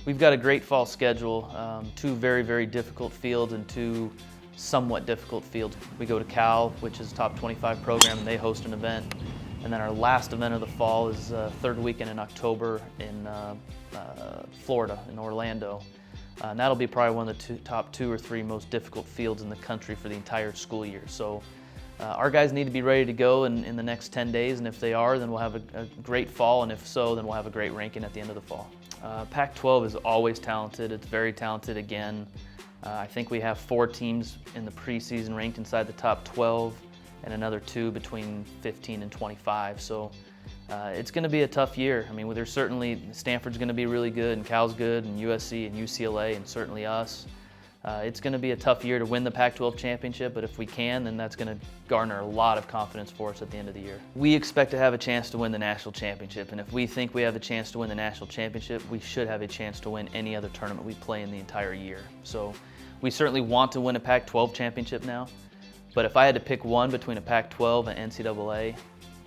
We've got a great fall schedule, two very, very difficult fields and two somewhat difficult fields. We go to Cal, which is a top 25 program, and they host an event. And then our last event of the fall is third weekend in October in Florida, in Orlando. And that'll be probably one of the top two or three most difficult fields in the country for the entire school year. So our guys need to be ready to go in the next 10 days, and if they are, then we'll have a great fall, and if so, then we'll have a great ranking at the end of the fall. Pac-12 is always talented. It's very talented again. I think we have 4 teams in the preseason ranked inside the top 12 and another 2 between 15 and 25. So it's going to be a tough year. I mean, there's certainly Stanford's going to be really good, and Cal's good, and USC and UCLA, and certainly us. It's going to be a tough year to win the Pac-12 championship, but if we can, then that's going to garner a lot of confidence for us at the end of the year. We expect to have a chance to win the national championship, and if we think we have a chance to win the national championship, we should have a chance to win any other tournament we play in the entire year. So we certainly want to win a Pac-12 championship now, but if I had to pick one between a Pac-12 and NCAA,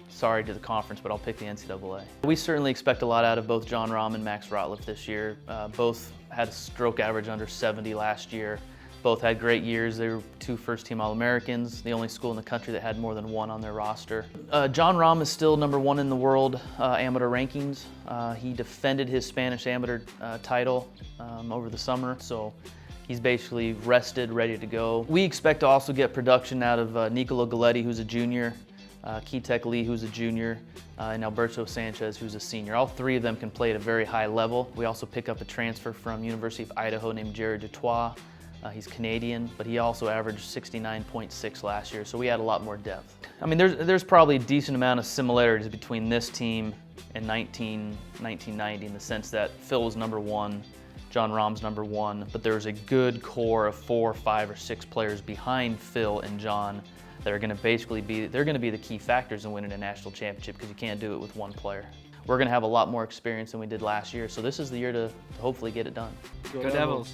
sorry to the conference, but I'll pick the NCAA. We certainly expect a lot out of both Jon Rahm and Max Rotliff this year. Both had a stroke average under 70 last year. Both had great years. They were 2 first-team All-Americans, the only school in the country that had more than 1 on their roster. Jon Rahm is still #1 in the world amateur rankings. He defended his Spanish amateur title over the summer, so he's basically rested, ready to go. We expect to also get production out of Niccolo Galletti, who's a junior, Ketek Lee, who's a junior, and Alberto Sanchez, who's a senior. All 3 of them can play at a very high level. We also pick up a transfer from University of Idaho named Jared Dutois. He's Canadian, but he also averaged 69.6 last year, so we had a lot more depth. I mean, there's probably a decent amount of similarities between this team and 1990 in the sense that Phil was #1, Jon Rahm's #1, but there's a good core of 4, 5, or 6 players behind Phil and Jon that are going to basically be the key factors in winning a national championship, because you can't do it with one player. We're going to have a lot more experience than we did last year, so this is the year to hopefully get it done. Go Devils!